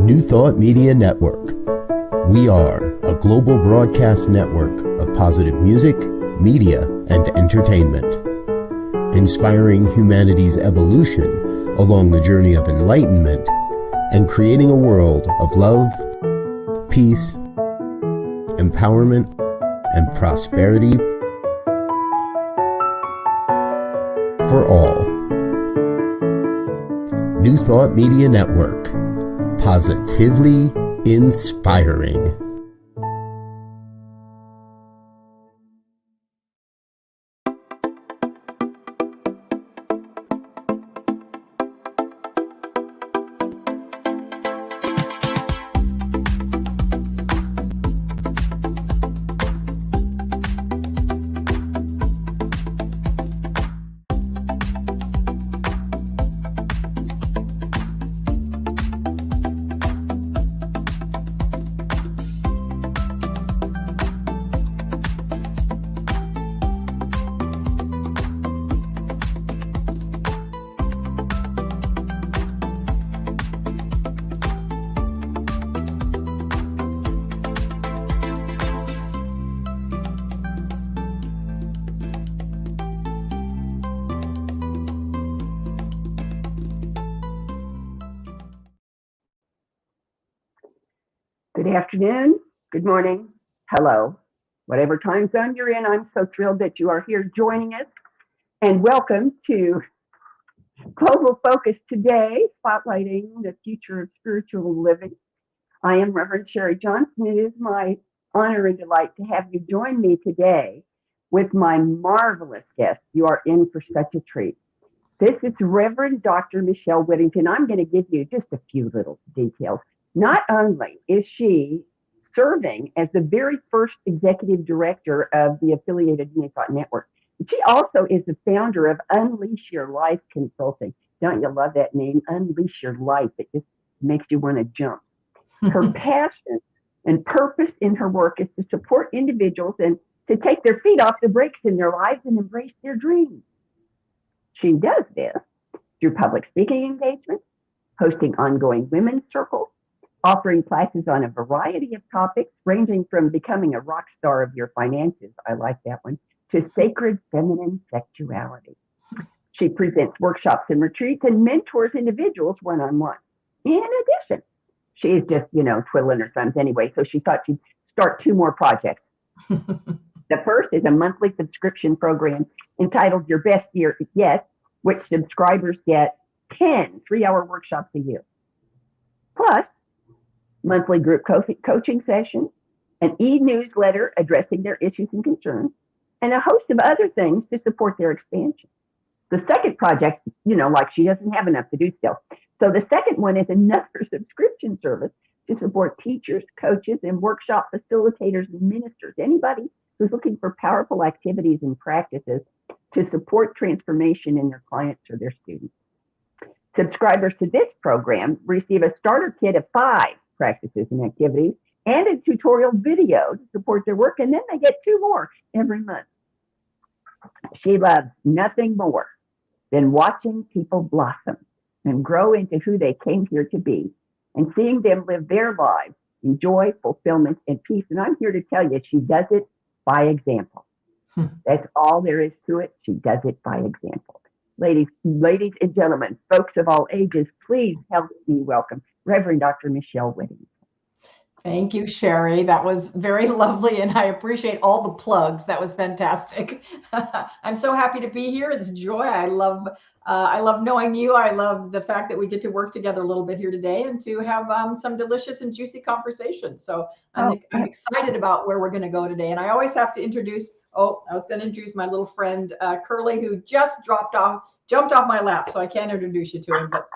New Thought Media Network. We are a global broadcast network of positive music, media, and entertainment, inspiring humanity's evolution along the journey of enlightenment and creating a world of love, peace, empowerment, and prosperity for all. New Thought Media Network. Positively inspiring. Good afternoon, good morning, hello, whatever time zone you're in. I'm so thrilled that you are here joining us, and welcome to Global Focus today, spotlighting the future of spiritual living. I am Reverend Sharri Johnson. It is my honor and delight to have you join me today with my marvelous guest. You are in for such a treat. This is Reverend Dr. Michelle Whittington. I'm going to give you just a few little details. Not only is she serving as the very first executive director of the affiliated New Thought Network, but she also is the founder of Unleash Your Life Consulting. Don't you love that name? Unleash Your Life. It just makes you want to jump. Her passion and purpose in her work is to support individuals and to take their feet off the brakes in their lives and embrace their dreams. She does this through public speaking engagements, hosting ongoing women's circles, offering classes on a variety of topics ranging from becoming a rock star of your finances, I like that one, to sacred feminine sexuality. She presents workshops and retreats and mentors individuals one-on-one. In addition, she is just, twiddling her thumbs anyway, so she thought she'd start two more projects. The first is a monthly subscription program entitled Your Best Year Yet, which subscribers get 10 3-hour workshops a year. Plus, monthly group coaching sessions, an e-newsletter addressing their issues and concerns, and a host of other things to support their expansion. The second project, like she doesn't have enough to do still. So the second one is another subscription service to support teachers, coaches, and workshop facilitators and ministers, anybody who's looking for powerful activities and practices to support transformation in their clients or their students. Subscribers to this program receive a starter kit of 5 practices and activities and a tutorial video to support their work, and then they get 2 more every month. She loves nothing more than watching people blossom and grow into who they came here to be and seeing them live their lives in joy, fulfillment, and peace. And I'm here to tell you, she does it by example. That's all there is to it. She does it by example. Ladies and gentlemen, folks of all ages, please help me welcome Reverend Dr. Michelle Whittington. Thank you, Sharri. That was very lovely, and I appreciate all the plugs. That was fantastic. I'm so happy to be here. It's joy. I love knowing you. I love the fact that we get to work together a little bit here today and to have some delicious and juicy conversations. So I'm excited about where we're going to go today. And I always have to introduce. I was going to introduce my little friend Curly, who just jumped off my lap, so I can't introduce you to him. But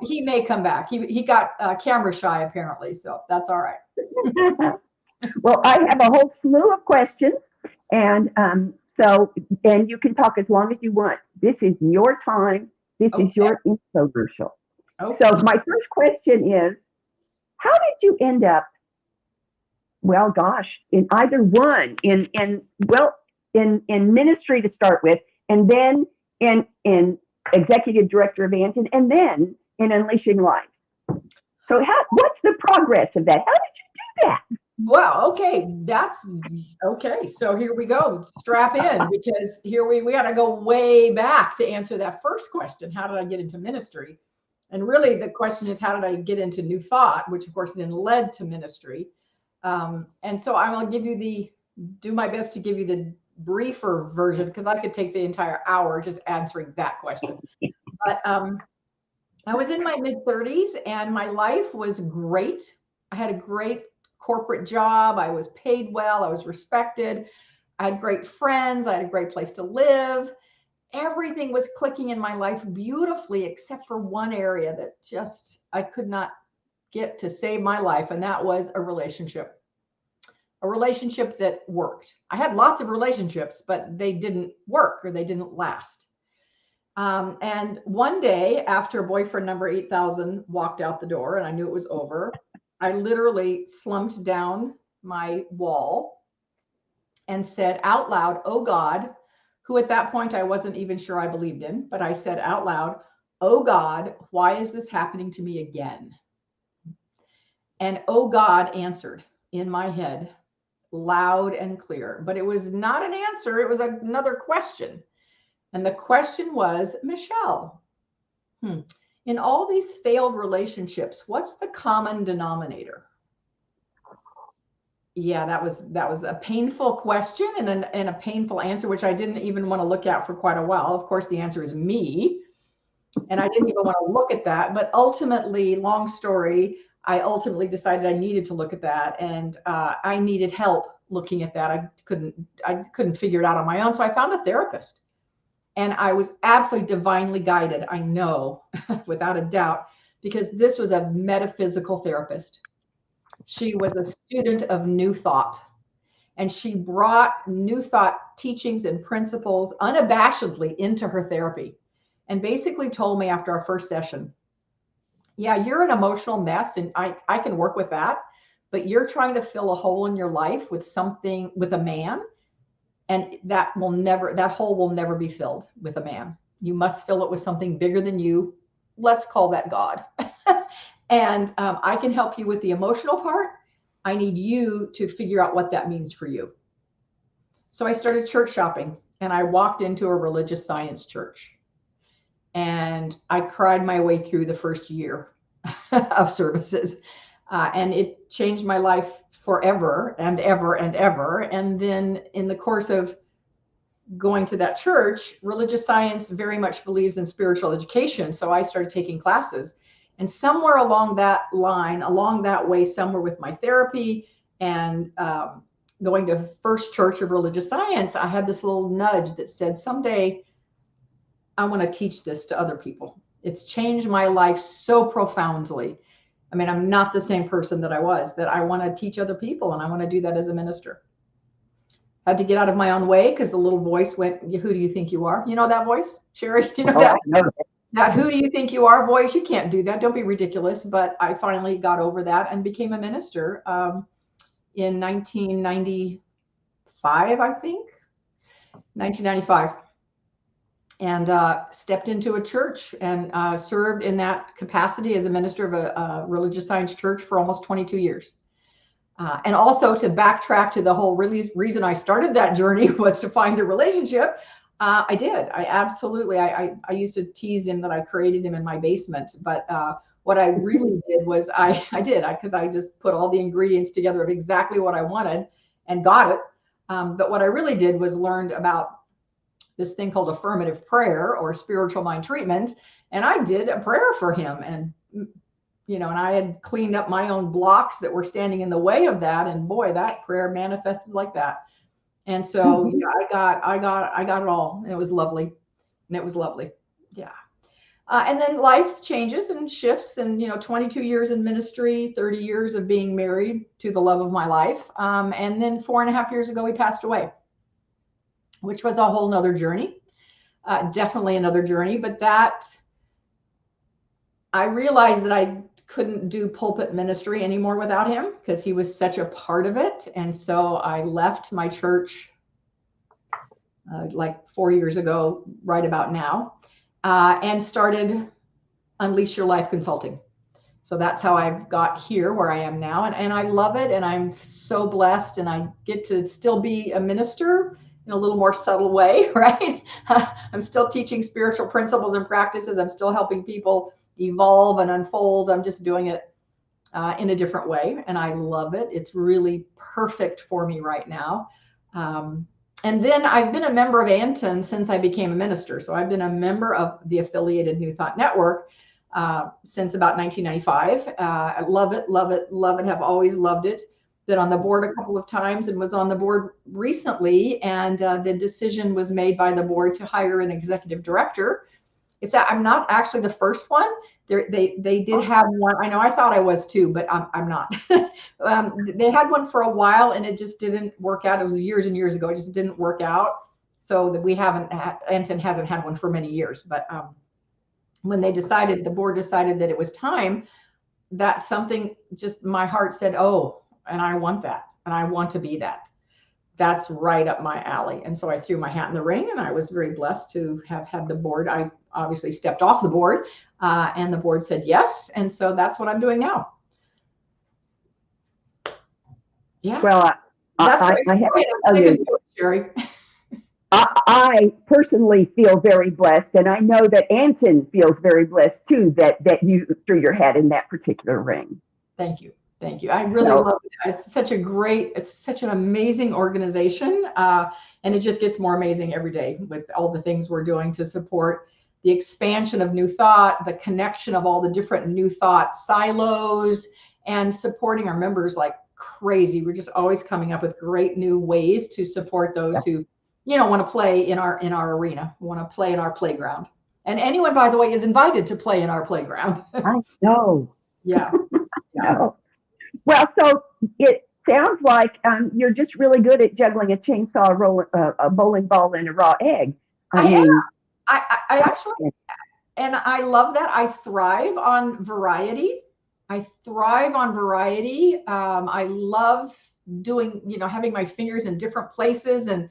he may come back. He got camera shy apparently, so that's all right. Well, I have a whole slew of questions, and you can talk as long as you want. This is your time. This is your infomercial. Okay. So my first question is, how did you end up? Well, gosh, in either one, in ministry to start with, and then in executive director of Anton, and then in Unleashing Life. So what's the progress of that? How did you do that? Wow. Okay. That's okay. So here we go. Strap in, because here we got to go way back to answer that first question. How did I get into ministry? And really the question is, how did I get into New Thought, which of course then led to ministry. And so I will do my best to give you the briefer version, because I could take the entire hour just answering that question. But I was in my mid-30s and my life was great. I had a great corporate job. I was paid well. I was respected. I had great friends. I had a great place to live. Everything was clicking in my life beautifully, except for one area that just I could not get to save my life. And that was a relationship that worked. I had lots of relationships, but they didn't work, or they didn't last. And one day, after boyfriend number 8,000 walked out the door and I knew it was over, I literally slumped down my wall and said out loud, "Oh God," who at that point I wasn't even sure I believed in, but I said out loud, "Oh God, why is this happening to me again?" And "Oh God" answered in my head, loud and clear. But it was not an answer, it was another question. And the question was, "Michelle, in all these failed relationships, what's the common denominator?" Yeah, that was a painful question and a painful answer, which I didn't even want to look at for quite a while. Of course, the answer is me. And I didn't even want to look at that. But ultimately, long story, I ultimately decided I needed to look at that. And I needed help looking at that. I couldn't figure it out on my own. So I found a therapist. And I was absolutely divinely guided, I know, without a doubt, because this was a metaphysical therapist. She was a student of New Thought, and she brought New Thought teachings and principles unabashedly into her therapy, and basically told me after our first session, "Yeah, you're an emotional mess, and I can work with that, but you're trying to fill a hole in your life with something, with a man. And that hole will never be filled with a man. You must fill it with something bigger than you. Let's call that God." And I can help you with the emotional part. I need you to figure out what that means for you. So I started church shopping, and I walked into a religious science church. And I cried my way through the first year of services. And it changed my life forever and ever and ever. And then in the course of going to that church, religious science very much believes in spiritual education. So I started taking classes. And somewhere along that line, along that way, somewhere with my therapy and going to First Church of Religious Science, I had this little nudge that said, someday I want to teach this to other people. It's changed my life so profoundly. I mean, I'm not the same person that I was, that I want to teach other people, and I want to do that as a minister. Had to get out of my own way because the little voice went, "Who do you think you are?" You know that voice, Sharri? You know that? That "who do you think you are" voice? You can't do that. Don't be ridiculous. But I finally got over that and became a minister in 1995, I think. 1995. And stepped into a church and served in that capacity as a minister of a religious science church for almost 22 years. And also, to backtrack to the whole reason I started that journey was to find a relationship. I did. I absolutely, I used to tease him that I created him in my basement. But what I really did was because I just put all the ingredients together of exactly what I wanted and got it. But what I really did was learned about this thing called affirmative prayer or spiritual mind treatment. And I did a prayer for him. And and I had cleaned up my own blocks that were standing in the way of that. And boy, that prayer manifested like that. And so I got it all. And it was lovely. Yeah. And then life changes and shifts, and 22 years in ministry, 30 years of being married to the love of my life. And then 4.5 years ago, he passed away, which was a whole nother journey. Definitely another journey. But that I realized that I couldn't do pulpit ministry anymore without him, because he was such a part of it. And so I left my church like 4 years ago, right about now, and started Unleash Your Life Consulting. So that's how I've got here where I am now. And I love it. And I'm so blessed. And I get to still be a minister in a little more subtle way, right? I'm still teaching spiritual principles and practices. I'm still helping people evolve and unfold. I'm just doing it in a different way. And I love it. It's really perfect for me right now. And then I've been a member of Anton since I became a minister. So I've been a member of the affiliated New Thought Network since about 1995. I love it, love it, love it. Have always loved it. Been on the board a couple of times and was on the board recently. And the decision was made by the board to hire an executive director. It's that I'm not actually the first one. They did have one. I know I thought I was too, but I'm not. They had one for a while and it just didn't work out. It was years and years ago. It just didn't work out. So that we haven't, Anton hasn't had one for many years. But when the board decided that it was time, that something just my heart said, oh, and I want that. And I want to be that. That's right up my alley. And so I threw my hat in the ring and I was very blessed to have had the board. I obviously stepped off the board and the board said yes. And so that's what I'm doing now. Yeah. Well, That's I have to tell you, Sharri. I personally feel very blessed, and I know that Anton feels very blessed too that you threw your hat in that particular ring. Thank you. Thank you. I really love it. It's such an amazing organization. And it just gets more amazing every day with all the things we're doing to support the expansion of New Thought, the connection of all the different New Thought silos, and supporting our members like crazy. We're just always coming up with great new ways to support those who, want to play in our arena, want to play in our playground. And anyone, by the way, is invited to play in our playground. I know. Yeah. No. Well, so it sounds like you're just really good at juggling a chainsaw, a bowling ball, and a raw egg. I actually, and I love that. I thrive on variety. I love doing, having my fingers in different places and,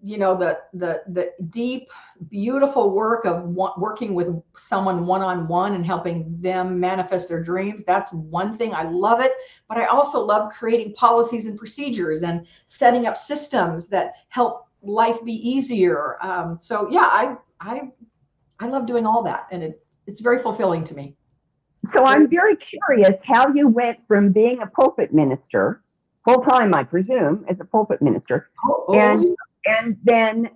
the deep, beautiful work of working with someone one-on-one and helping them manifest their dreams. That's one thing. I love it. But I also love creating policies and procedures and setting up systems that help life be easier. So yeah, I love doing all that. And it's very fulfilling to me. So I'm very curious how you went from being a pulpit minister, full time, I presume, as a pulpit minister, and then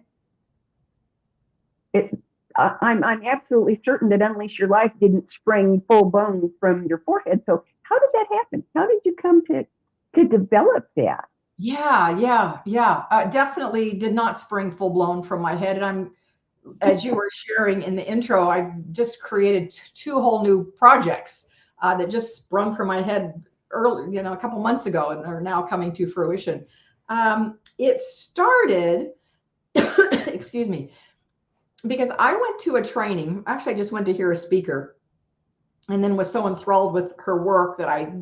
I'm absolutely certain that Unleash Your Life didn't spring full blown from your forehead. So how did that happen? How did you come to develop that? Yeah. Definitely did not spring full blown from my head. And as you were sharing in the intro, I just created two whole new projects that just sprung from my head early, a couple months ago and are now coming to fruition. It started, excuse me, because I went to a training. Actually, I just went to hear a speaker and then was so enthralled with her work that I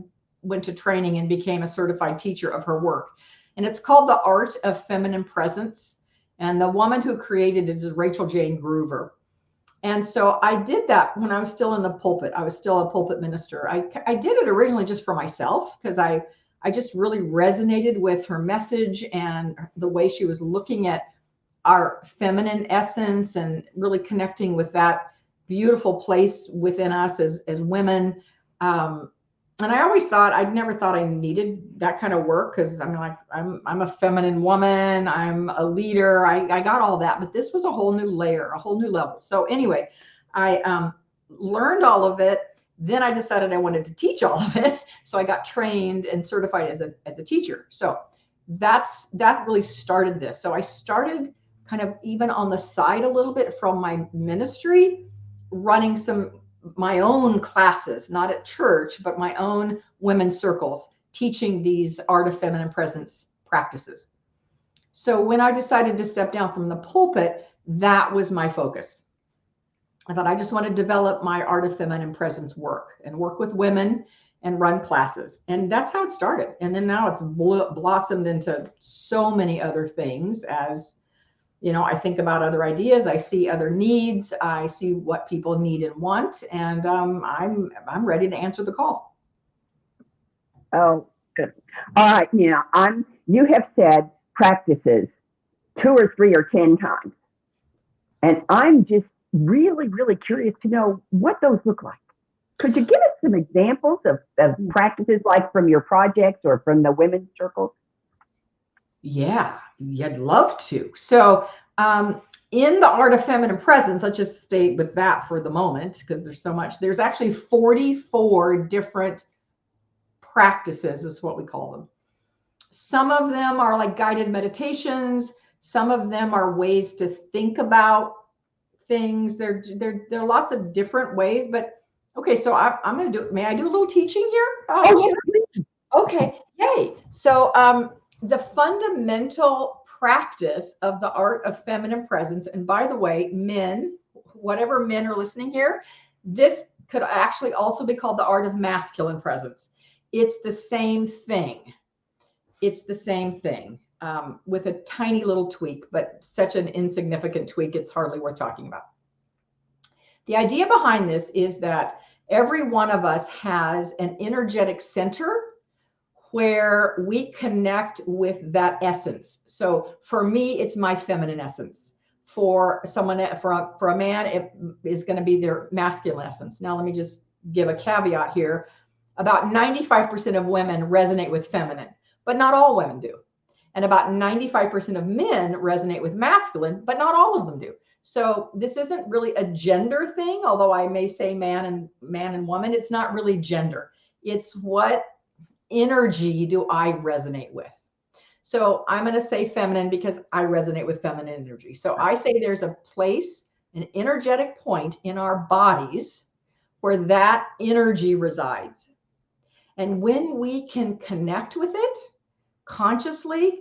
went to training and became a certified teacher of her work. And it's called The Art of Feminine Presence. And the woman who created it is Rachel Jane Groover. And so I did that when I was still in the pulpit. I was still a pulpit minister. I did it originally just for myself because I just really resonated with her message and the way she was looking at our feminine essence and really connecting with that beautiful place within us as women. And I always thought, I never thought I needed that kind of work because I'm a feminine woman, I'm a leader, I got all that, but this was a whole new layer, a whole new level. So anyway, I learned all of it. Then I decided I wanted to teach all of it. So I got trained and certified as a teacher. So that really started this. So I started kind of even on the side a little bit from my ministry, running my own classes, not at church, but my own women's circles, teaching these Art of Feminine Presence practices. So when I decided to step down from the pulpit, that was my focus. I thought I just want to develop my Art of Feminine Presence work and work with women and run classes. And that's how it started. And then now it's blossomed into so many other things as I think about other ideas. I see other needs. I see what people need and want, and I'm ready to answer the call. Oh, good. All right. Now, you have said practices 2 or 3 or 10 times, and I'm just really, really curious to know what those look like. Could you give us some examples of practices like from your projects or from the women's circles? Yeah, I'd love to. So, in the art of feminine presence, let's just stay with that for the moment because there's so much. There's actually 44 different practices, is what we call them. Some of them are like guided meditations. Some of them are ways to think about things. There are lots of different ways, but okay. So I'm going to do. May I do a little teaching here? Oh, yes. Okay, yay. So the fundamental practice of the art of feminine presence, and by the way, men, whatever men are listening here, this could actually also be called the art of masculine presence. It's the same thing. It's the same thing with a tiny little tweak, but such an insignificant tweak, it's hardly worth talking about. The idea behind this is that every one of us has an energetic center where we connect with that essence. So for me, it's my feminine essence. For someone, for a man, it is going to be their masculine essence. Now, let me just give a caveat here. About 95% of women resonate with feminine, but not all women do. And about 95% of men resonate with masculine, but not all of them do. So this isn't really a gender thing, although I may say man and woman. It's not really gender. It's what energy do I resonate with? So I'm going to say feminine because I resonate with feminine energy. So I say there's a place, an energetic point in our bodies where that energy resides. And when we can connect with it consciously,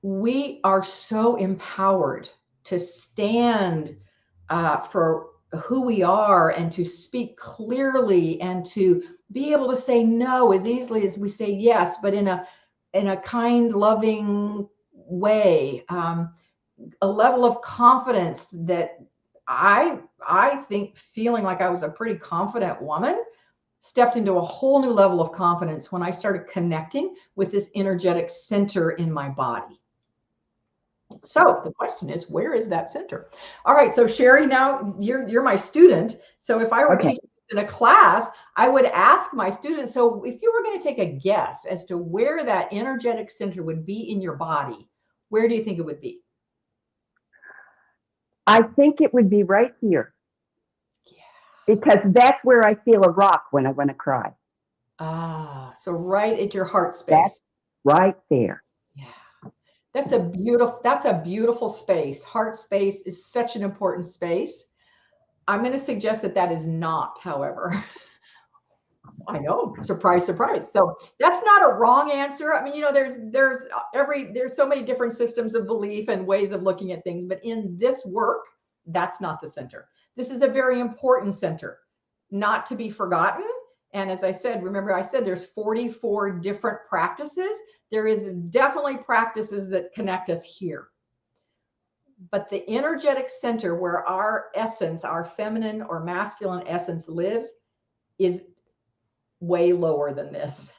we are so empowered to stand for who we are and to speak clearly and to be able to say no as easily as we say yes, but in a kind, loving way. A level of confidence that I think, feeling like I was a pretty confident woman, stepped into a whole new level of confidence when I started connecting with this energetic center in my body. So the question is, where is that center? All right. So Sharri, now you're my student. So if I were teaching in a class, I would ask my students, so if you were going to take a guess as to where that energetic center would be in your body, where do you think it would be? I think it would be right here. Yeah. Because that's where I feel a rock when I want to cry. Ah, so right at your heart space. That's right there. Yeah. That's a beautiful space. Heart space is such an important space. I'm going to suggest that is not, however. I know, surprise, surprise. So that's not a wrong answer. I mean, there's so many different systems of belief and ways of looking at things, but in this work, that's not the center. This is a very important center, not to be forgotten. And as I said, remember I said there's 44 different practices. There is definitely practices that connect us here. But the energetic center where our essence, our feminine or masculine essence lives is way lower than this.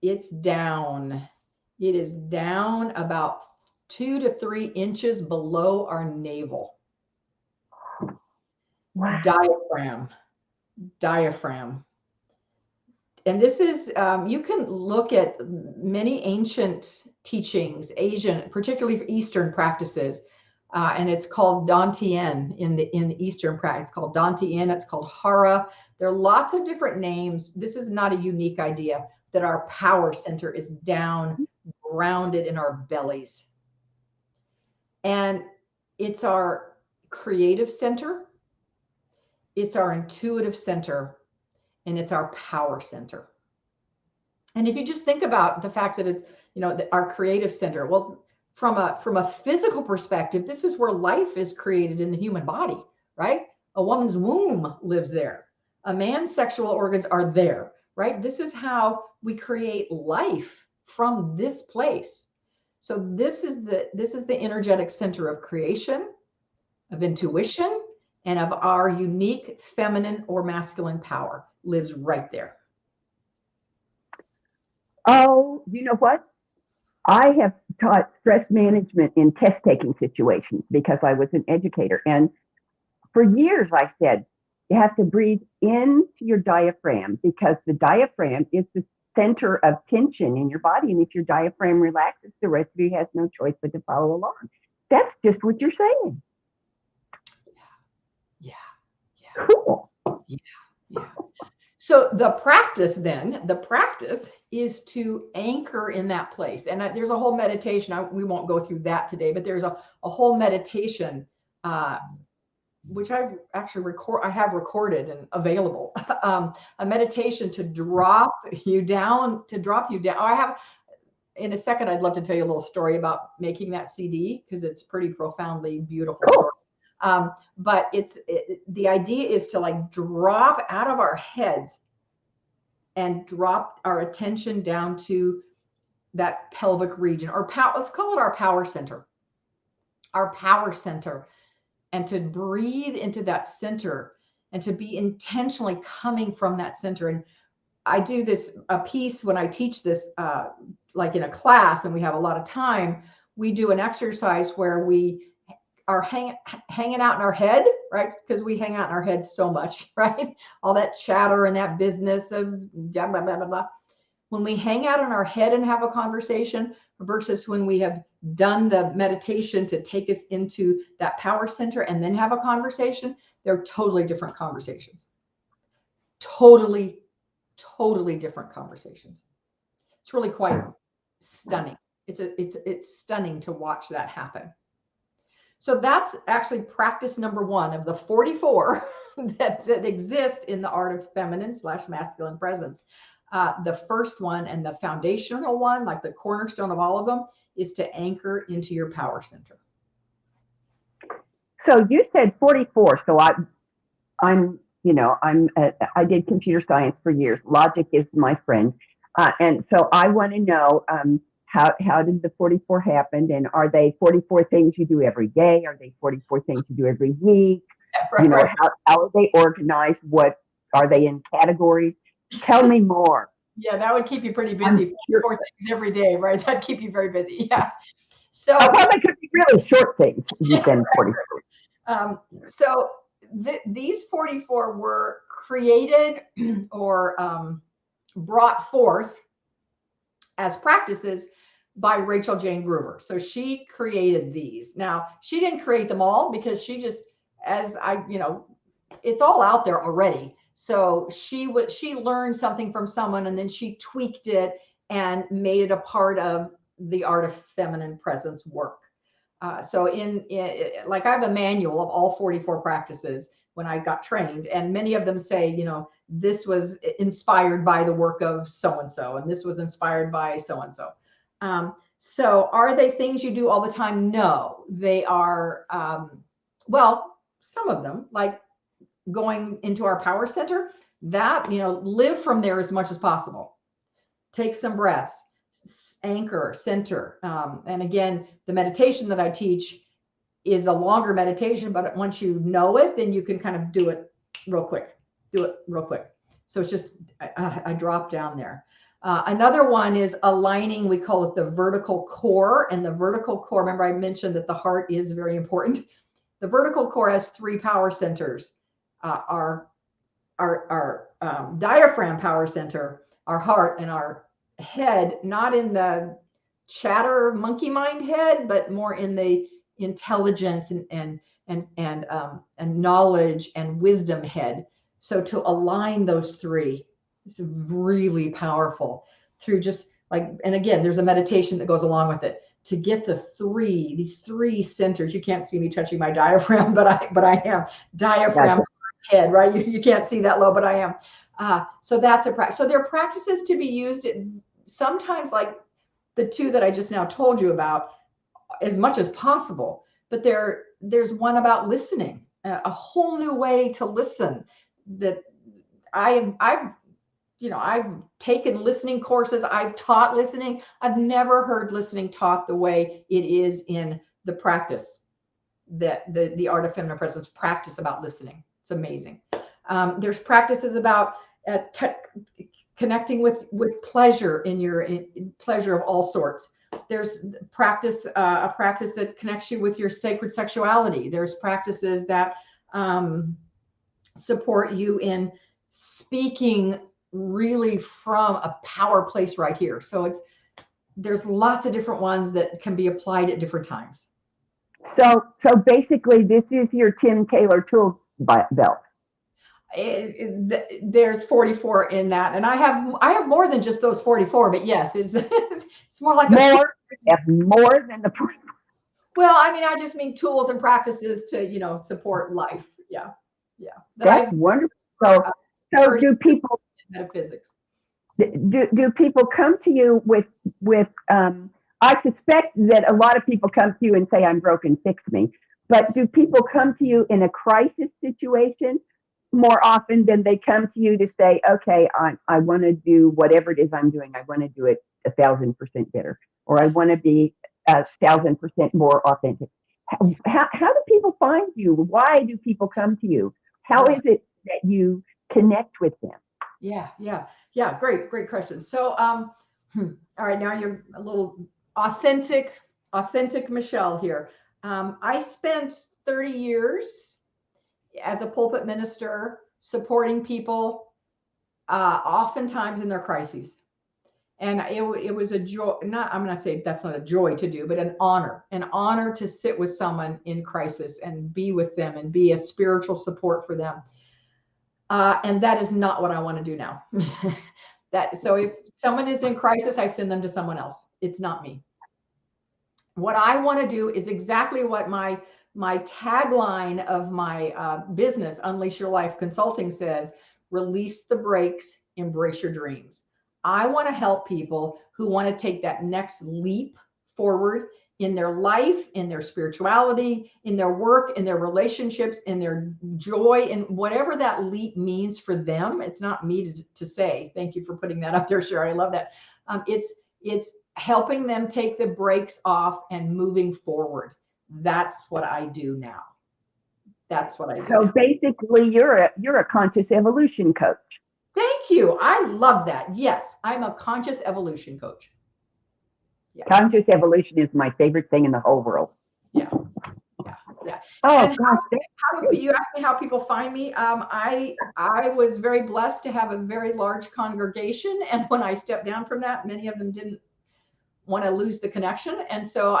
It's down. It is down about 2 to 3 inches below our navel. Wow. Diaphragm. And this is, you can look at many ancient teachings, Asian, particularly Eastern practices, and it's called Dantian in the Eastern practice. It's called Dantian. It's called Hara. There are lots of different names. This is not a unique idea that our power center is down, grounded in our bellies. And it's our creative center. It's our intuitive center. And it's our power center. And if you just think about the fact that it's, our creative center, well, from a physical perspective, this is where life is created in the human body, right? A woman's womb lives there. A man's sexual organs are there, right? This is how we create life from this place. So this is the energetic center of creation, of intuition, and of our unique feminine or masculine power lives right there. Oh, you know what? I have taught stress management in test-taking situations because I was an educator. And for years, I said, you have to breathe into your diaphragm because the diaphragm is the center of tension in your body. And if your diaphragm relaxes, the rest of you has no choice but to follow along. That's just what you're saying. Yeah. Cool. Yeah. So the practice is to anchor in that place. And there's a whole meditation. We won't go through that today, but there's a whole meditation, which I've actually have recorded and available, a meditation to drop you down. I have, in a second, I'd love to tell you a little story about making that CD because it's pretty profoundly beautiful story. But the idea is to like drop out of our heads and drop our attention down to that pelvic region, or let's call it our power center. And to breathe into that center and to be intentionally coming from that center. And I do a piece when I teach this, like in a class and we have a lot of time, we do an exercise where we are hanging out in our head, right? Because we hang out in our head so much, right? All that chatter and that business of blah, blah, blah, blah, blah. When we hang out in our head and have a conversation versus when we have done the meditation to take us into that power center and then have a conversation, they're totally different conversations. Totally different conversations. It's really quite stunning. It's stunning to watch that happen. So that's actually practice number 1 of the 44 that exist in the art of feminine / masculine presence. The first one and the foundational one, like the cornerstone of all of them, is to anchor into your power center. So you said 44. So I did computer science for years. Logic is my friend. And so I want to know, how did the 44 happen? And are they 44 things you do every day? Are they 44 things you do every week? Right. How are they organized? What are they in categories? Tell me more. Yeah, that would keep you pretty busy. 44 things every day, right? That'd keep you very busy. Yeah. So they could be really short things. You said 44. So these 44 were created or brought forth as practices by Rachel Jane Groover. So she created these. Now, she didn't create them all because she just, it's all out there already. So she learned something from someone and then she tweaked it and made it a part of the art of feminine presence work. So like I have a manual of all 44 practices when I got trained, and many of them say, this was inspired by the work of so-and-so, and this was inspired by so-and-so. So are they things you do all the time? No, they are, some of them, like going into our power center, that, live from there as much as possible. Take some breaths, anchor, center. And again, the meditation that I teach is a longer meditation, but once you know it, then you can kind of do it real quick. So it's just, I drop down there. Another one is aligning, we call it the vertical core. And the vertical core, remember I mentioned that the heart is very important. The vertical core has 3 power centers. Our diaphragm power center, our heart, and our head, not in the chatter monkey mind head, but more in the intelligence and knowledge and wisdom head. So to align those 3 is really powerful through just like, and again, there's a meditation that goes along with it to get these 3 centers. You can't see me touching my diaphragm, but I am diaphragm. Gotcha. Head, right? You can't see that low, but I am. So that's a practice. So there are practices to be used sometimes, like the 2 that I just now told you about, as much as possible. But there's one about listening, a whole new way to listen that I've I've taken listening courses. I've taught listening. I've never heard listening taught the way it is in the practice, that the art of feminine presence practice about listening. It's amazing. There's practices about connecting with pleasure in pleasure of all sorts. There's a practice that connects you with your sacred sexuality. There's practices that support you in speaking really from a power place right here. So there's lots of different ones that can be applied at different times. So basically, this is your Tim Taylor tool belt. There's 44 in that, and I have more than just those 44. But yes, it's more like more. Have more than the 44. Well, I mean, I just mean tools and practices to support life. Yeah. That's wonderful. So do people metaphysics? Do people come to you with I suspect that a lot of people come to you and say, I'm broken, fix me. But do people come to you in a crisis situation more often than they come to you to say, okay, I want to do whatever it is I'm doing. I want to do it 1,000% better, or I want to be 1,000% more authentic. How do people find you? Why do people come to you? How is it that you connect with them? Yeah. Great question. So, all right, now you're a little authentic Michelle here. I spent 30 years as a pulpit minister supporting people, oftentimes in their crises. And it was a joy, I'm going to say that's not a joy to do, but an honor to sit with someone in crisis and be with them and be a spiritual support for them. And that is not what I want to do now. So if someone is in crisis, I send them to someone else. It's not me. What I want to do is exactly what my tagline of my business, Unleash Your Life Consulting, says: release the brakes, embrace your dreams. I want to help people who want to take that next leap forward in their life, in their spirituality, in their work, in their relationships, in their joy, and whatever that leap means for them. It's not me to say. Thank you for putting that up there, Sharri. I love that. It's helping them take the brakes off and moving forward. That's what I do now. That's what I do. So basically, you're a conscious evolution coach. Thank you. I love that. Yes, I'm a conscious evolution coach. Yeah. Conscious evolution is my favorite thing in the whole world. Yeah. Oh, and gosh. You asked me how people find me. I was very blessed to have a very large congregation. And when I stepped down from that, many of them didn't want to lose the connection. And so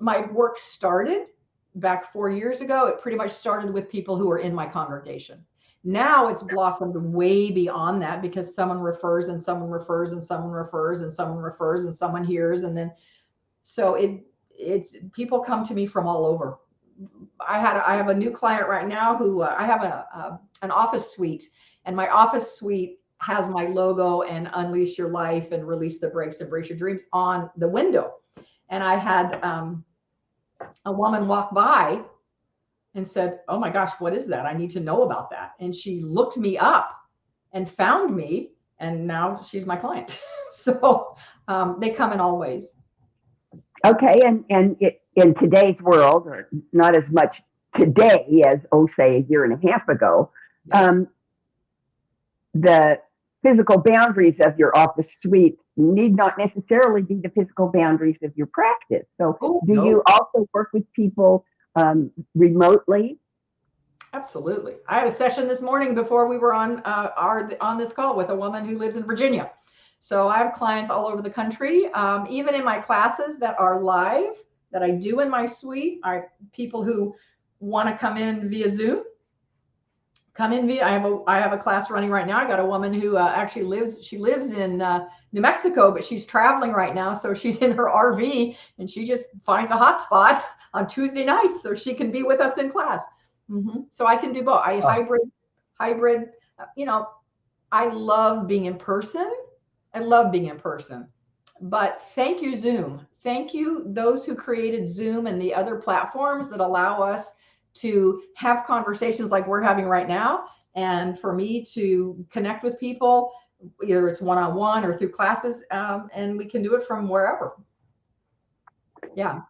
my work started back 4 years ago. It pretty much started with people who were in my congregation. Now it's blossomed way beyond that, because someone refers and someone refers and someone refers and someone refers and someone hears. And then, so it's people come to me from all over. I have a new client right now who I have an office suite, and my office suite has my logo and Unleash Your Life and Release the Brakes, Embrace Your Dreams on the window. And I had a woman walk by and said, oh my gosh, what is that? I need to know about that. And she looked me up and found me, and now she's my client. So they come in all ways. Okay, and in today's world, or not as much today as, say, a year and a half ago, yes. The physical boundaries of your office suite need not necessarily be the physical boundaries of your practice. So you also work with people remotely? Absolutely. I had a session this morning before we were on this call with a woman who lives in Virginia. So I have clients all over the country. Even in my classes that are live, that I do in my suite, are people who want to come in via Zoom. I have a class running right now. I got a woman who actually lives in New Mexico, but she's traveling right now. So she's in her RV and she just finds a hot spot on Tuesday nights so she can be with us in class. Mm-hmm. So I can do both. Hybrid. I love being in person. But thank you, Zoom. Thank you, those who created Zoom and the other platforms that allow us to have conversations like we're having right now and for me to connect with people, either it's one-on-one or through classes, and we can do it from wherever. Yeah.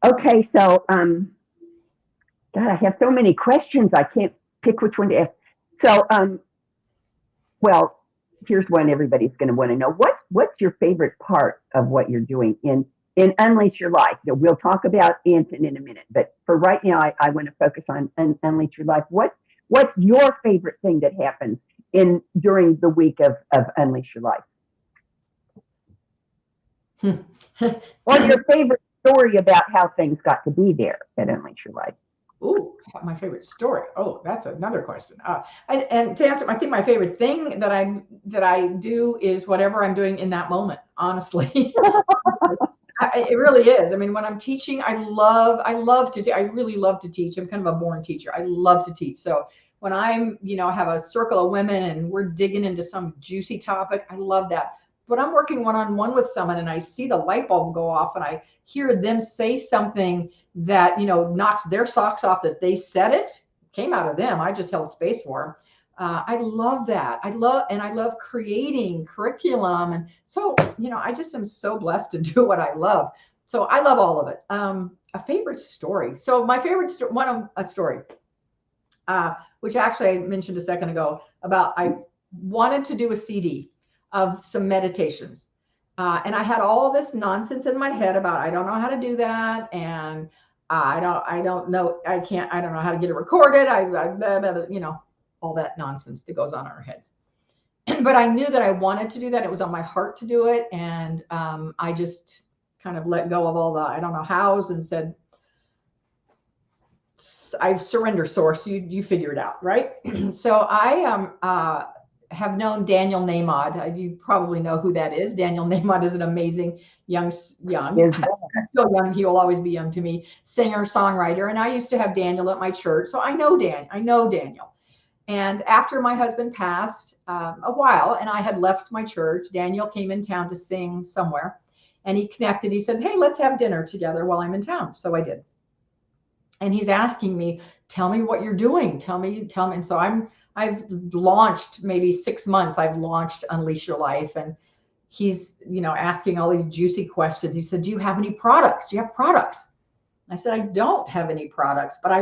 Okay, so God, I have so many questions. I can't pick which one to ask. So, well, here's one everybody's going to want to know. What's your favorite part of what you're doing in Unleash Your Life? You know, we'll talk about Anton in a minute, but for right now, I want to focus on Unleash Your Life. What's your favorite thing that happens during the week of Unleash Your Life? Or your favorite story about how things got to be there at Unleash Your Life? Ooh, my favorite story. Oh, that's another question. And to answer, I think my favorite thing that I do is whatever I'm doing in that moment. Honestly, it really is. I mean, when I'm teaching, I love to. I really love to teach. I'm kind of a born teacher. I love to teach. So when I'm, have a circle of women and we're digging into some juicy topic, I love that. But I'm working one-on-one with someone and I see the light bulb go off and I hear them say something that, knocks their socks off, that they said it, came out of them. I just held space for them. I love that. I love creating curriculum. And so, I just am so blessed to do what I love. So I love all of it. A favorite story. So my favorite story, which actually I mentioned a second ago about, I wanted to do a CD of some meditations. And I had all this nonsense in my head about, I don't know how to do that. And I don't know how to get it recorded. All that nonsense that goes on in our heads. But I knew that I wanted to do that. It was on my heart to do it. And I just kind of let go of all the, I don't know hows, and said, I surrender, source, you figure it out. Right. So I have known Daniel Nahmod. You probably know who that is. Daniel Nahmod is an amazing young, still young. He will always be young to me, singer, songwriter. And I used to have Daniel at my church. So I know Daniel. And after my husband passed a while and I had left my church, Daniel came in town to sing somewhere and he connected. He said, hey, let's have dinner together while I'm in town. So I did. And he's asking me, tell me what you're doing. Tell me. And so I've launched, maybe 6 months, I've launched Unleash Your Life. And he's, asking all these juicy questions. He said, do you have any products? Do you have products? I said, I don't have any products, but I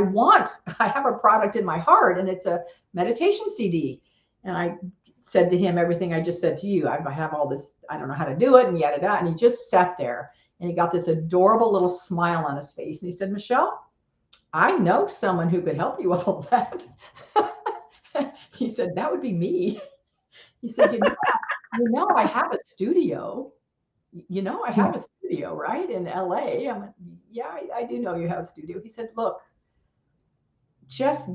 have a product in my heart, and it's a meditation CD. And I said to him everything I just said to you. I have all this, I don't know how to do it, and yada, yada. And he just sat there and he got this adorable little smile on his face. And he said, Michelle, I know someone who could help you with all that. He said, that would be me. He said, I have a studio. I have a studio, right, in LA. I'm like, yeah, I do know you have a studio. He said, look, just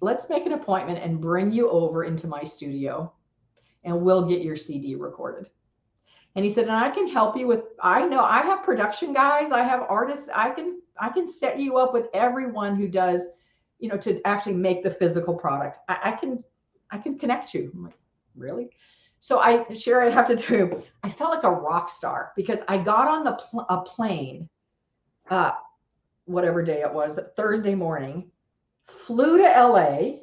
let's make an appointment and bring you over into my studio and we'll get your CD recorded. And he said, and I can help you with, I know I have production guys, I have artists, I can set you up with everyone who does, to actually make the physical product. I can connect you. I'm like, really? So Sharri, I have to tell you, I felt like a rock star because I got on a plane, whatever day it was, Thursday morning, flew to LA,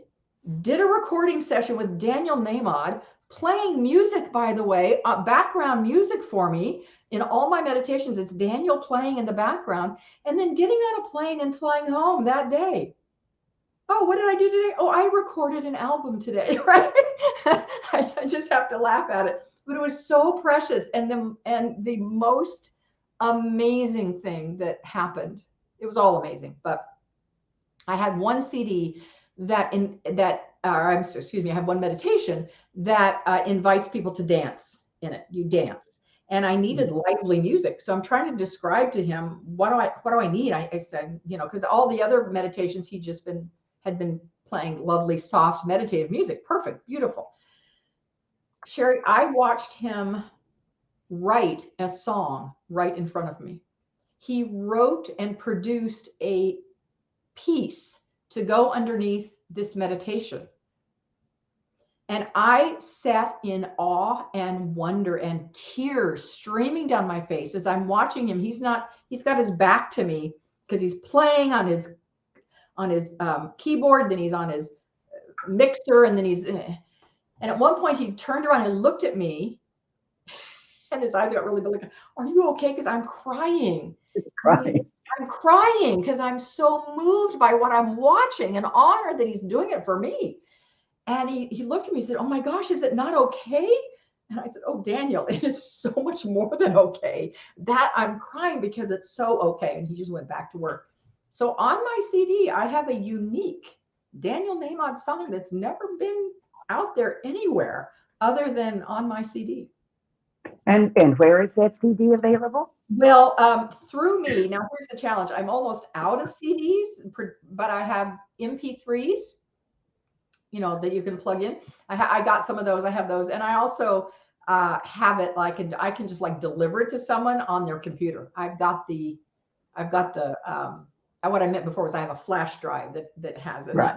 did a recording session with Daniel Nahmod, playing music, by the way, background music for me in all my meditations. It's Daniel playing in the background, and then getting on a plane and flying home that day. Oh, what did I do today? Oh, I recorded an album today, right? I just have to laugh at it. But it was so precious. And the most amazing thing that happened, it was all amazing, but I had one CD I have one meditation that invites people to dance in it. You dance. And I needed lively music. So I'm trying to describe to him, what do I need? I said, because all the other meditations he had been playing lovely, soft, meditative music. Perfect, beautiful. Sharri, I watched him write a song right in front of me. He wrote and produced a piece to go underneath this meditation. And I sat in awe and wonder and tears streaming down my face as I'm watching him. He's got his back to me because he's playing on his keyboard, then he's on his mixer, and then and at one point he turned around and looked at me, and his eyes got really big. Like, are you okay? Because I'm crying. Crying. I'm crying because I'm so moved by what I'm watching and honored that he's doing it for me. And he looked at me and said, oh my gosh, is it not okay? And I said, oh, Daniel, it is so much more than okay. That I'm crying because it's so okay. And he just went back to work. So on my CD, I have a unique Daniel Nahmod song that's never been out there anywhere other than on my CD. And where is that CD available? Well, through me. Now, here's the challenge. I'm almost out of CDs, but I have MP3s, that you can plug in. I got some of those. I have those. And I also have it like, I can just like deliver it to someone on their computer. I've got the what I meant before was I have a flash drive that has it. Right.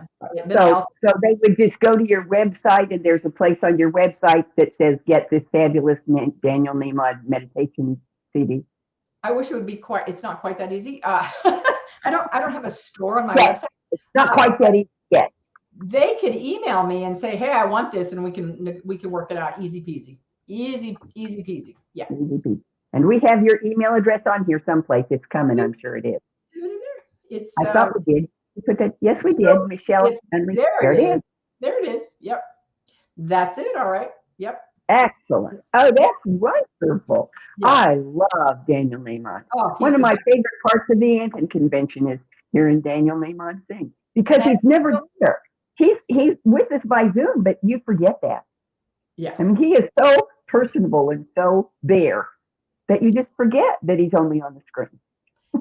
So they would just go to your website, and there's a place on your website that says, get this fabulous Daniel Nahmod meditation CD. I wish it would be it's not quite that easy. I don't have a store on my website. It's not quite that easy yet. They could email me and say, hey, I want this, and we can work it out. Easy peasy. Easy peasy. Yeah. Easy peasy. And we have your email address on here someplace. It's coming. I'm sure it is. Is it in there? I thought we did. You put that. Yes, we did. Michelle. There it is. There it is. Yep. That's it. All right. Yep. Excellent. Oh, that's wonderful. Yeah. I love Daniel Nahmod. Oh, one of my favorite parts of the Anton convention is hearing Daniel Nahmod sing, because he's never there. He's with us by Zoom, but you forget that. Yeah. I mean, he is so personable and so there that you just forget that he's only on the screen.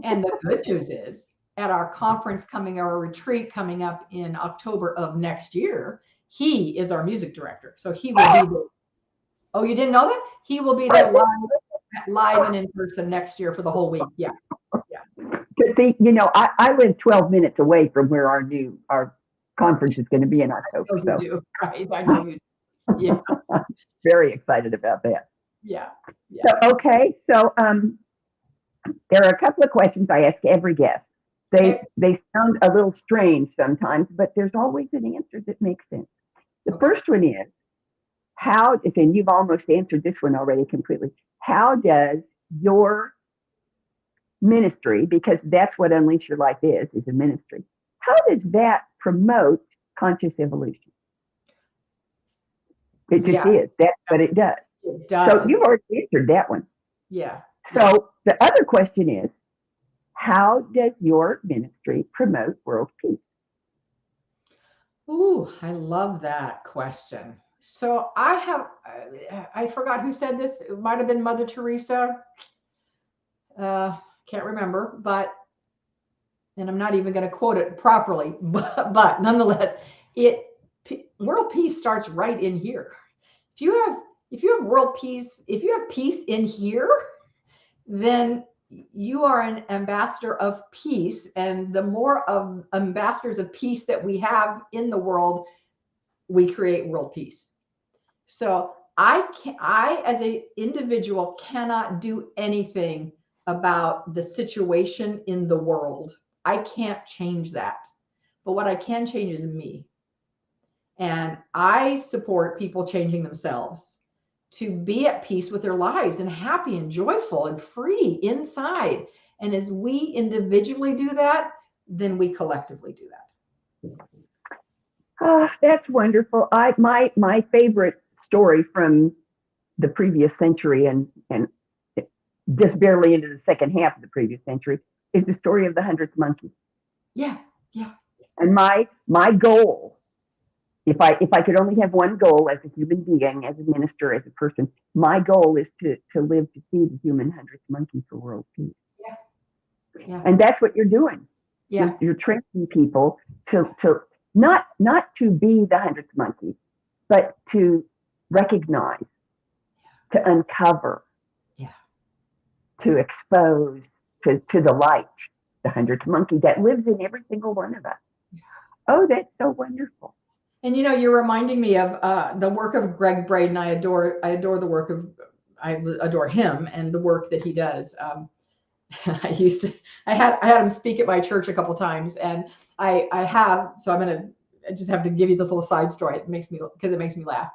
And the good news is, at our conference our retreat coming up in October of next year, he is our music director. So he will be there. Oh, you didn't know that? He will be there live and in person next year for the whole week. Yeah. See, I live 12 minutes away from where our conference is going to be in October. Oh, you do. Right. I know you do. Yeah. Very excited about that. Yeah. So, okay. So there are a couple of questions I ask every guest. They sound a little strange sometimes, but there's always an answer that makes sense. The first one is, and you've almost answered this one already completely, how does your ministry, because that's what Unleash Your Life is a ministry, how does that promote conscious evolution? It just is. That's what it does. It does. So you've already answered that one. Yeah. So the other question is, how does your ministry promote world peace? Ooh, I love that question. So I forgot who said this. It might have been Mother Teresa. Can't remember, and I'm not even going to quote it properly, but nonetheless, world peace starts right in here. If you have world peace, if you have peace in here, then you are an ambassador of peace. And the more of ambassadors of peace that we have in the world, we create world peace. So I as an individual cannot do anything about the situation in the world. I can't change that. But what I can change is me. And I support people changing themselves to be at peace with their lives and happy and joyful and free inside. And as we individually do that, then we collectively do that. Oh, that's wonderful. My favorite story from the previous century and just barely into the second half of the previous century is the story of the 100th monkey. Yeah. And my goal, if I could only have one goal as a human being, as a minister, as a person, my goal is to live to see the human 100th monkey for world peace. Yeah. And that's what you're doing. Yeah. You're training people to not to be the 100th monkey, but to recognize, to uncover, to expose to the light, the 100th monkey that lives in every single one of us. Oh, that's so wonderful. And you're reminding me of the work of Greg Braden. I adore him and the work that he does. I had him speak at my church a couple times, and so I'm going to just have to give you this little side story. It makes me laugh.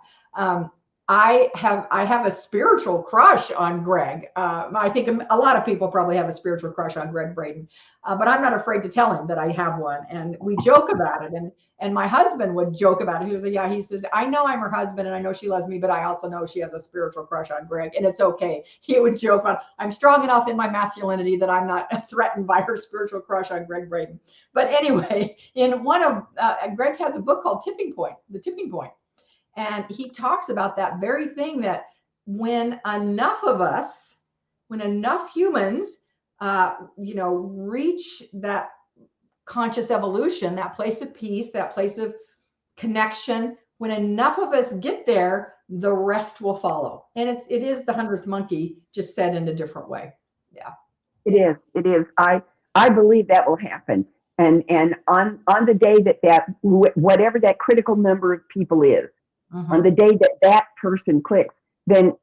I have a spiritual crush on Greg. I think a lot of people probably have a spiritual crush on Greg Braden, but I'm not afraid to tell him that I have one. And we joke about it. And my husband would joke about it. He was like, yeah, he says, I know I'm her husband and I know she loves me, but I also know she has a spiritual crush on Greg, and it's okay. He would joke about, I'm strong enough in my masculinity that I'm not threatened by her spiritual crush on Greg Braden. But anyway, in one of, Greg has a book called The Tipping Point. And he talks about that very thing, that when enough humans, reach that conscious evolution, that place of peace, that place of connection, when enough of us get there, the rest will follow. And it is the 100th monkey, just said in a different way. Yeah. It is. I believe that will happen. And on the day that whatever that critical number of people is, on the day that person clicks, then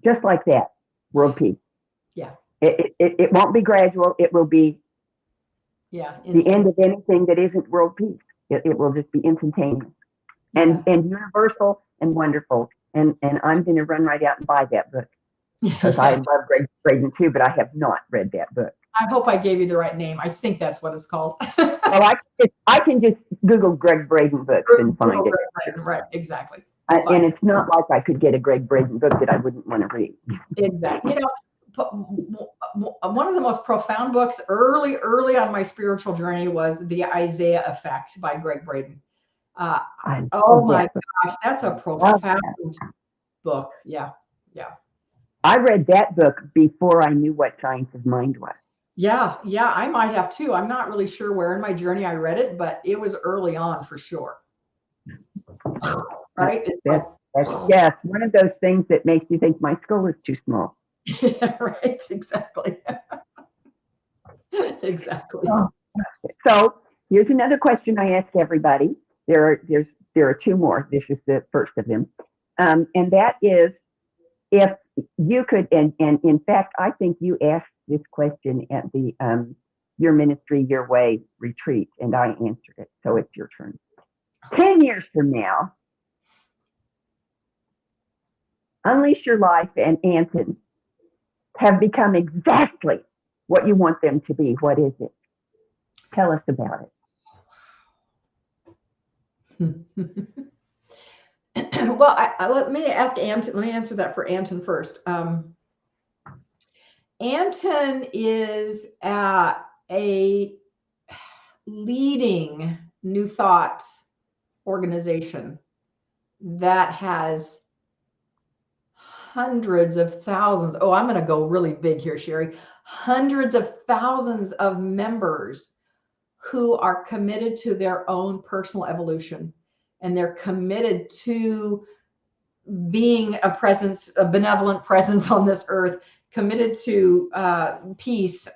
just like that, world peace. Yeah. It won't be gradual. It will be the end of anything that isn't world peace. It will just be instantaneous and universal and wonderful. And I'm going to run right out and buy that book, because I love Greg Braden too, but I have not read that book. I hope I gave you the right name. I think that's what it's called. Well, I can just Google Greg Braden books and find it. Right, exactly. And it's not like I could get a Greg Braden book that I wouldn't want to read. Exactly. One of the most profound books early on my spiritual journey was The Isaiah Effect by Greg Braden. Oh my gosh, that's a profound book. Yeah. I read that book before I knew what Science of Mind was. Yeah, I might have too. I'm not really sure where in my journey I read it, but it was early on for sure. Right? Yes, one of those things that makes you think my skull is too small. Yeah, right, exactly. Exactly. So here's another question I ask everybody. There are two more. This is the first of them. And that is, if you could, and in fact, I think you asked this question at the Your Ministry, Your Way retreat, and I answered it. So it's your turn. 10 years from now, Unleash Your Life and Anton have become exactly what you want them to be. What is it? Tell us about it. Well, let me ask Anton. Let me answer that for Anton first. Anton is at a leading New Thought organization that has hundreds of thousands. Oh, I'm going to go really big here, Sharri. Hundreds of thousands of members who are committed to their own personal evolution. And they're committed to being a benevolent presence on this earth, committed to peace,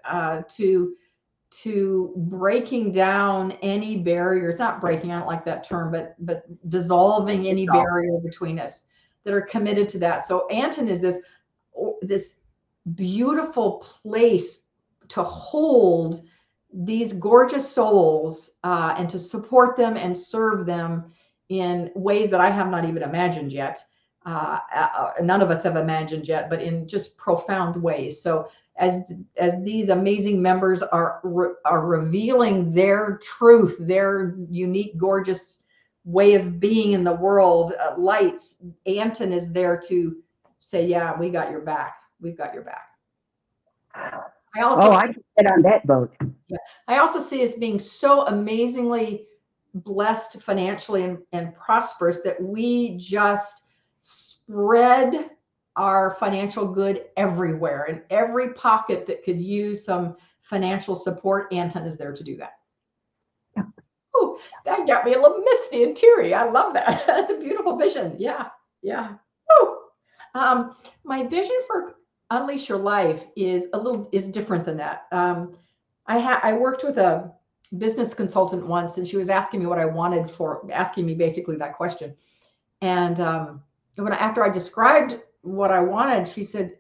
to breaking down any barriers, not breaking, I don't like that term, but dissolving any barrier between us, that are committed to that. So Anton is this beautiful place to hold these gorgeous souls and to support them and serve them in ways that I have not even imagined yet. None of us have imagined yet, but in just profound ways. So as these amazing members are revealing their truth, their unique, gorgeous way of being in the world, lights, Anton is there to say, yeah, we got your back. We've got your back. I can get on that boat. Yeah, I also see us being so amazingly blessed financially and prosperous that we just spread our financial good everywhere, in every pocket that could use some financial support. Anton is there to do that. Yeah. Oh, that got me a little misty and teary. I love that. That's a beautiful vision. Yeah. Oh, my vision for Unleash Your Life is different than that. I worked with a business consultant once, and she was asking me what I wanted asking me basically that question. And after I described what I wanted, she said,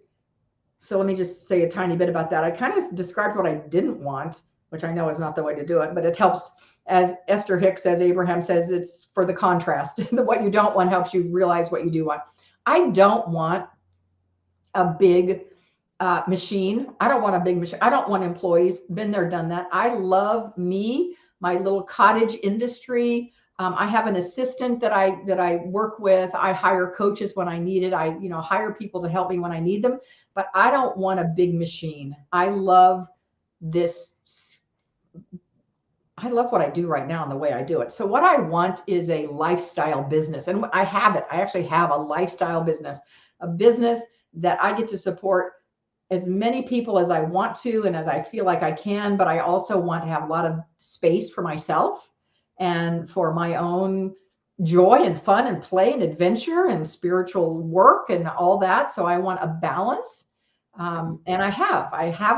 so let me just say a tiny bit about that. I kind of described what I didn't want. which I know is not the way to do it, but it helps. As Esther Hicks, as Abraham says, it's for the contrast. What you don't want helps you realize what you do want. I don't want a big machine. I don't want a big machine. I don't want employees. Been there, done that. I love me, my little cottage industry. I have an assistant that I work with. I hire coaches when I need it. I hire people to help me when I need them. But I don't want a big machine. I love this. I love what I do right now and the way I do it. So what I want is a lifestyle business, and I have it. I actually have a lifestyle business, a business that I get to support as many people as I want to and as I feel like I can, but I also want to have a lot of space for myself and for my own joy and fun and play and adventure and spiritual work and all that. So I want a balance. And I have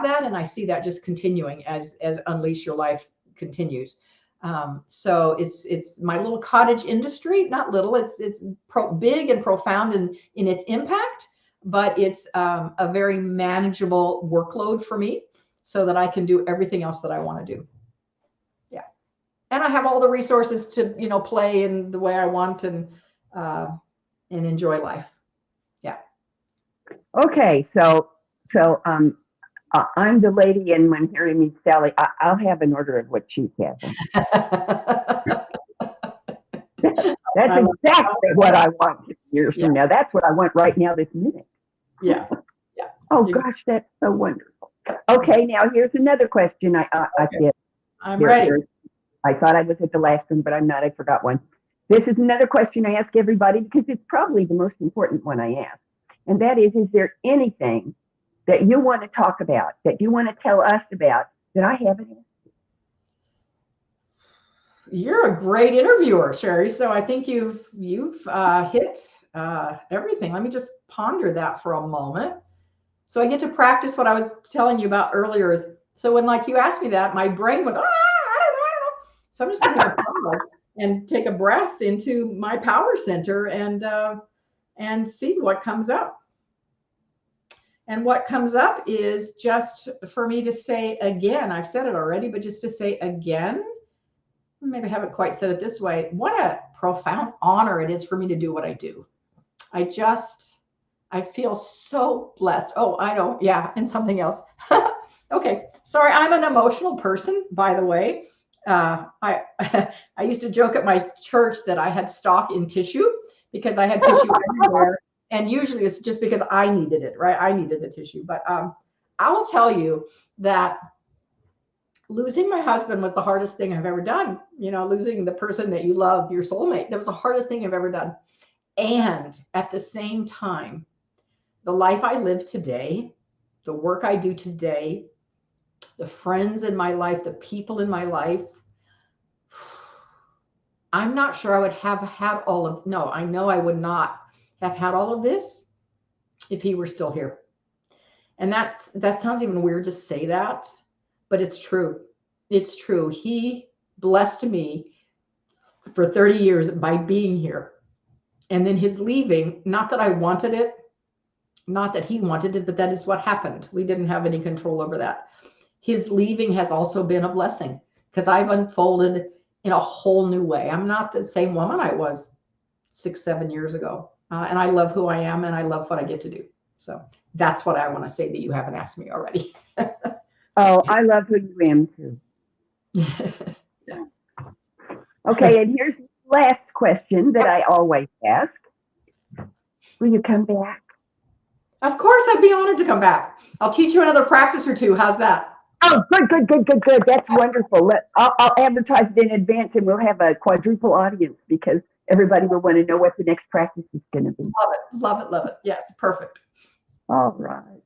that, and I see that just continuing as Unleash Your Life continues. So it's my little cottage industry, not little, it's big and profound in its impact, but it's a very manageable workload for me so that I can do everything else that I want to do. Yeah. And I have all the resources to, play in the way I want and enjoy life. Yeah. Okay. So I'm the lady, and when Harry meets Sally, I'll have an order of what she's having. That's exactly what I want 2 years from now. That's what I want right now, this minute. Yeah. Oh gosh, that's so wonderful. Okay, now here's another question. I'm ready. I thought I was at the last one, but I'm not. I forgot one. This is another question I ask everybody because it's probably the most important one I ask, and that is there anything that you want to talk about, that you want to tell us about, that I haven't asked? You're a great interviewer, Sharri. So I think you've hit everything. Let me just ponder that for a moment. So I get to practice what I was telling you about earlier. So when you asked me that, my brain went, I don't know. So I'm just going to take a pause and take a breath into my power center and see what comes up. And what comes up is just for me to say again, I've said it already, but just to say again, maybe I haven't quite said it this way, what a profound honor it is for me to do what I do. I feel so blessed. Oh, I know. Yeah. And something else. Okay. Sorry. I'm an emotional person, by the way. I used to joke at my church that I had stock in tissue because I had tissue everywhere. And usually it's just because I needed it, right? I needed the tissue. But I will tell you that losing my husband was the hardest thing I've ever done. Losing the person that you love, your soulmate, that was the hardest thing I've ever done. And at the same time, the life I live today, the work I do today, the friends in my life, the people in my life, I'm not sure I would have had I know I would not have had all of this if he were still here. And that sounds even weird to say that, but it's true. It's true. He blessed me for 30 years by being here. And then his leaving, not that I wanted it, not that he wanted it, but that is what happened. We didn't have any control over that. His leaving has also been a blessing because I've unfolded in a whole new way. I'm not the same woman I was 6-7 years ago. And I love who I am, and I love what I get to do. So that's what I want to say that you haven't asked me already. Oh, I love who you am too. Yeah. Okay, and here's the last question that I always ask. Will you come back? Of course, I'd be honored to come back. I'll teach you another practice or two. How's that? Oh, good. That's wonderful. I'll advertise it in advance, and we'll have a quadruple audience because everybody will want to know what the next practice is going to be. Love it. Yes, perfect. All right.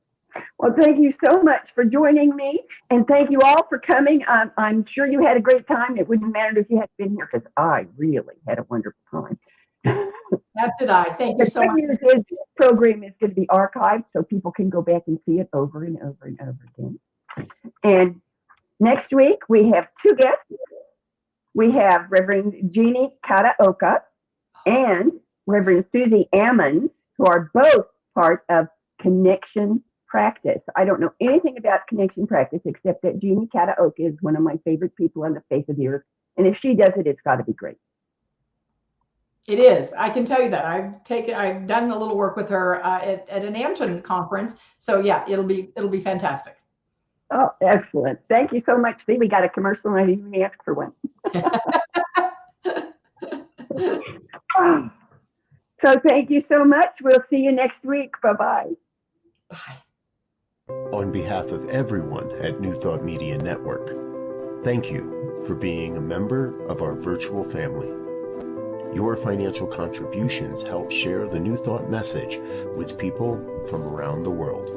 Well, thank you so much for joining me, and thank you all for coming. I'm sure you had a great time. It wouldn't matter if you hadn't been here because I really had a wonderful time. As did I. Thank you so much. The good news is this program is going to be archived so people can go back and see it over and over and over again. And next week, we have 2 guests. We have Reverend Jeannie Kataoka and Reverend Susie Ammons, who are both part of Connection practice. I don't know anything about connection practice except that Jeannie Kataoka is one of my favorite people on the face of the earth. And if she does it, it's got to be great. It is. I can tell you that. I've done a little work with her at an Amgen conference. So yeah, it'll be fantastic. Oh, excellent. Thank you so much. See, we got a commercial and I didn't even ask for one. So thank you so much. We'll see you next week. Bye-bye. Bye. On behalf of everyone at New Thought Media Network, thank you for being a member of our virtual family. Your financial contributions help share the New Thought message with people from around the world.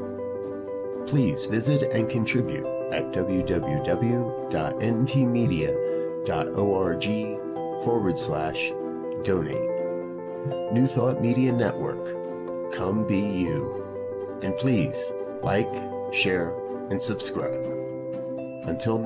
Please visit and contribute at www.ntmedia.org/donate. New Thought Media Network. Come be you. And please like, share, and subscribe. Until